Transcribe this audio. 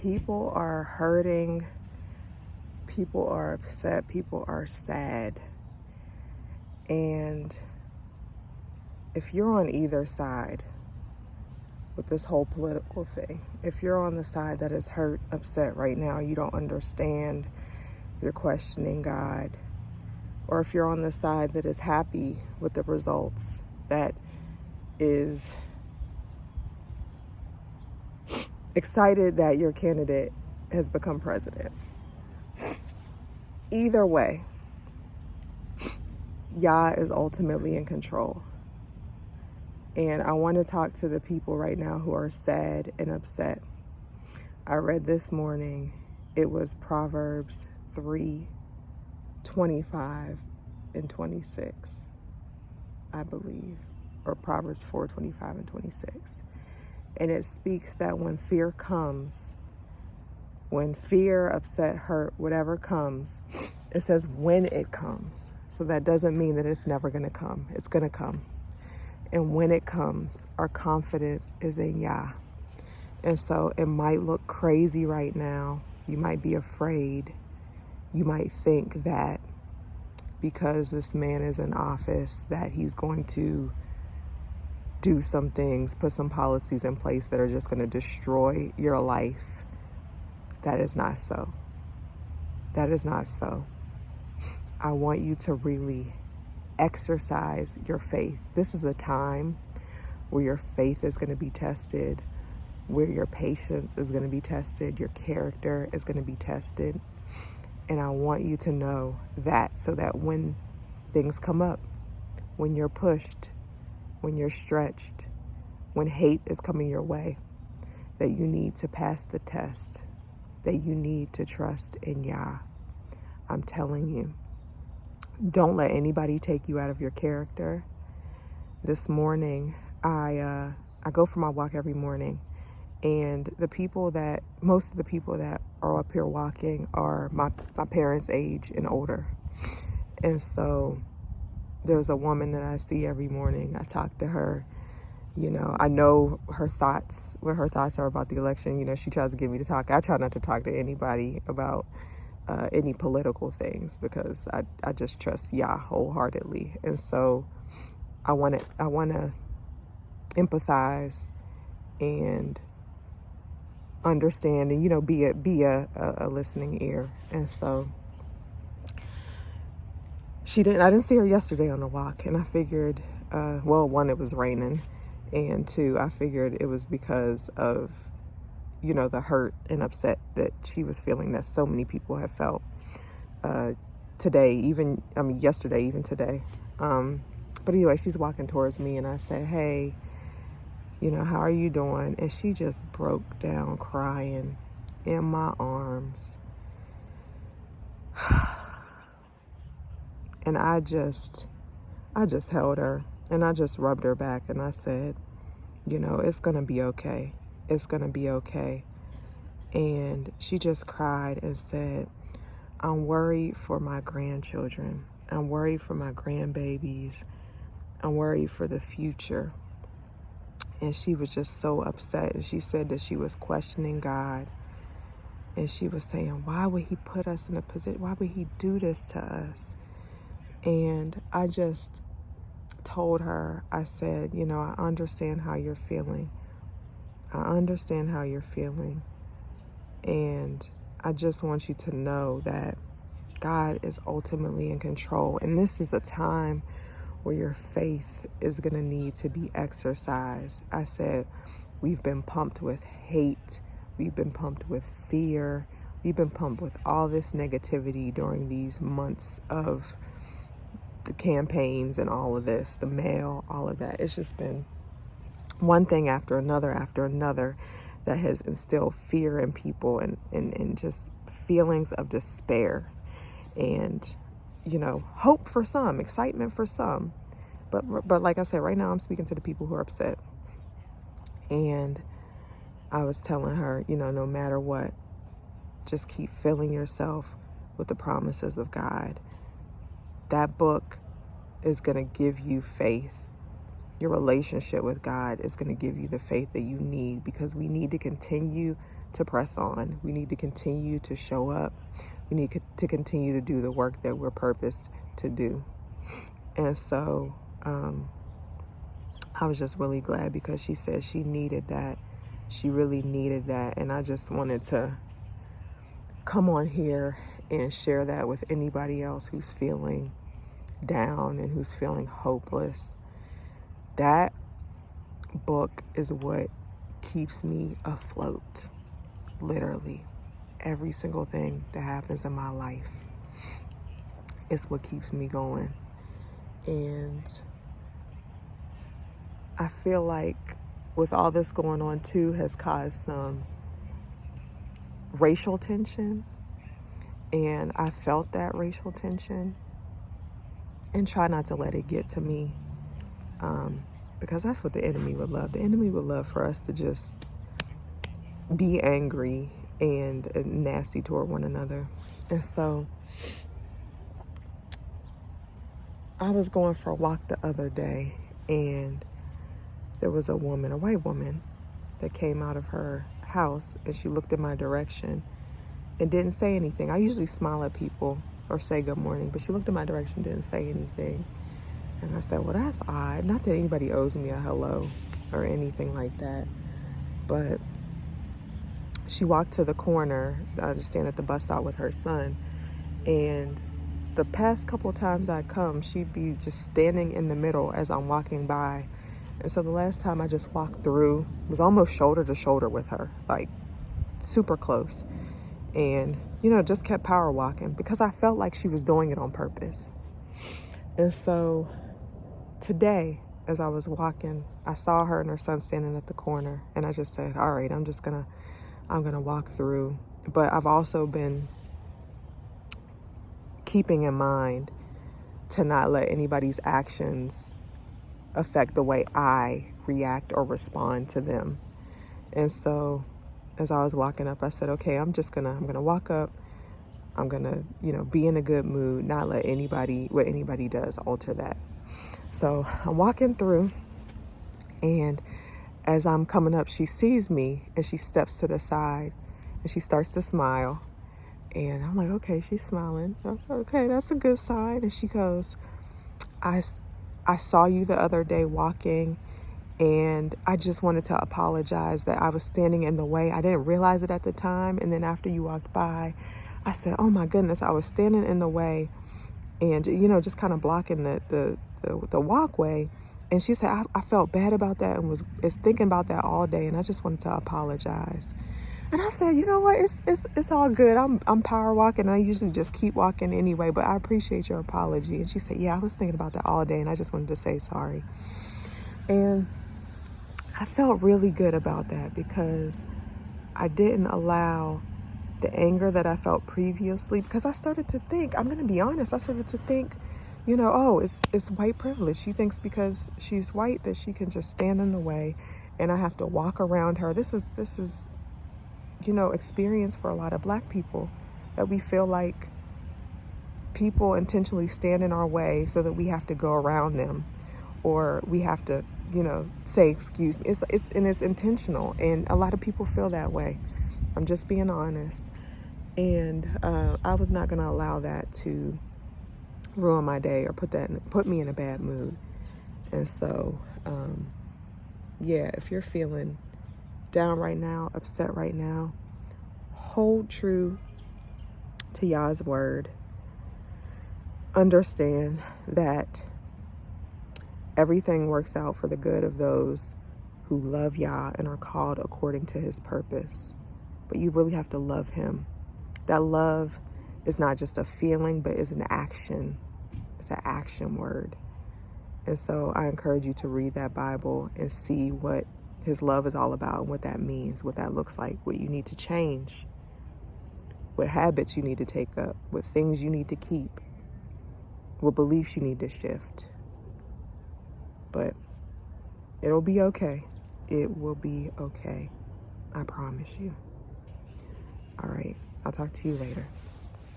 People are hurting, people are upset, people are sad. And if you're on either side with this whole political thing, if you're on the side that is hurt, upset right now, you don't understand, you're questioning God, or if you're on the side that is happy with the results, that is excited that your candidate has become president. Either way, Yah is ultimately in control. And I want to talk to the people right now who are sad and upset. I read this morning, it was Proverbs 3:25 and 26, I believe, or Proverbs 4:25 and 26. And it speaks that when fear comes, when fear, upset, hurt, whatever comes, it says when it comes. So that doesn't mean that it's never going to come. It's going to come. And when it comes, our confidence is in Yah. And so it might look crazy right now. You might be afraid. You might think that because this man is in office, that he's going to do some things, put some policies in place that are just going to destroy your life. That is not so. That is not so. I want you to really exercise your faith. This is a time where your faith is going to be tested, where your patience is going to be tested, your character is going to be tested. And I want you to know that, so that when things come up, when you're pushed, when you're stretched, when hate is coming your way, that you need to pass the test, that you need to trust in Yah. I'm telling you. Don't let anybody take you out of your character. This morning, I go for my walk every morning, and most of the people that are up here walking are my parents' age and older. And so there's a woman that I see every morning. I talk to her. I know what her thoughts are about the election. She tries to get me to talk. I try not to talk to anybody about any political things, because I just trust Yah wholeheartedly. And so I want to empathize and understand, and be a listening ear. And so I didn't see her yesterday on the walk, and I figured, one, it was raining, and two, I figured it was because of the hurt and upset that she was feeling, that so many people have felt yesterday, even today. But anyway, she's walking towards me, and I said, hey, how are you doing? And she just broke down crying in my arms. And I just held her, and I just rubbed her back, and I said, it's going to be okay. It's going to be okay. And she just cried and said, I'm worried for my grandchildren. I'm worried for my grandbabies. I'm worried for the future. And she was just so upset. And she said that she was questioning God. And she was saying, why would he put us in a position? Why would he do this to us? And I just told her, I said, I understand how you're feeling. I understand how you're feeling. And I just want you to know that God is ultimately in control. And this is a time where your faith is going to need to be exercised. I said, we've been pumped with hate. We've been pumped with fear. We've been pumped with all this negativity during these months of the campaigns and all of this, the mail, all of that. It's just been one thing after another that has instilled fear in people, and just feelings of despair, and hope for some, excitement for some, but like I said, right now I'm speaking to the people who are upset. And I was telling her, no matter what, just keep filling yourself with the promises of God. That book is going to give you faith. Your relationship with God is going to give you the faith that you need, because we need to continue to press on. We need to continue to show up. We need to continue to do the work that we're purposed to do. And so I was just really glad because she said she needed that. She really needed that. And I just wanted to come on here and share that with anybody else who's feeling down and who's feeling hopeless. That book is what keeps me afloat. Literally, every single thing that happens in my life is what keeps me going. And I feel like with all this going on too has caused some racial tension. And I felt that racial tension and try not to let it get to me. Because that's what the enemy would love. The enemy would love for us to just be angry and nasty toward one another. And so I was going for a walk the other day, and there was a woman, a white woman, that came out of her house, and she looked in my direction and didn't say anything. I usually smile at people or say good morning, but she looked in my direction, didn't say anything. And I said, well, that's odd. Not that anybody owes me a hello or anything like that, but she walked to the corner. I was standing at the bus stop with her son, and the past couple of times I come, she'd be just standing in the middle as I'm walking by. And so the last time I just walked through, was almost shoulder to shoulder with her, like super close. And, just kept power walking because I felt like she was doing it on purpose. And so today, as I was walking, I saw her and her son standing at the corner, and I just said, all right, I'm gonna walk through. But I've also been keeping in mind to not let anybody's actions affect the way I react or respond to them. And so as I was walking up, I said, okay, I'm gonna walk up. I'm gonna, be in a good mood, not let what anybody does alter that. So I'm walking through, and as I'm coming up, she sees me and she steps to the side and she starts to smile. And I'm like, okay, she's smiling. Okay, that's a good sign. And she goes, I saw you the other day walking, and I just wanted to apologize that I was standing in the way. I didn't realize it at the time. And then after you walked by, I said, oh my goodness, I was standing in the way and, just kind of blocking the walkway. And she said, I felt bad about that and was thinking about that all day. And I just wanted to apologize. And I said, you know what? It's all good. I'm power walking. I usually just keep walking anyway, but I appreciate your apology. And she said, yeah, I was thinking about that all day, and I just wanted to say sorry. And I felt really good about that because I didn't allow the anger that I felt previously, because I started to think, I'm going to be honest, I started to think, it's white privilege. She thinks because she's white that she can just stand in the way and I have to walk around her. This is experience for a lot of Black people, that we feel like people intentionally stand in our way so that we have to go around them, or we have to, say excuse me. It's intentional, and a lot of people feel that way. I'm just being honest. And I was not going to allow that to ruin my day or put me in a bad mood. And so, if you're feeling down right now, upset right now, hold true to Yah's word. Understand that everything works out for the good of those who love Yah and are called according to his purpose. But you really have to love him. That love is not just a feeling, but is an action. It's an action word. And so I encourage you to read that Bible and see what his love is all about and what that means, what that looks like, what you need to change, what habits you need to take up, what things you need to keep, what beliefs you need to shift. But it'll be okay. It will be okay. I promise you. All right. I'll talk to you later.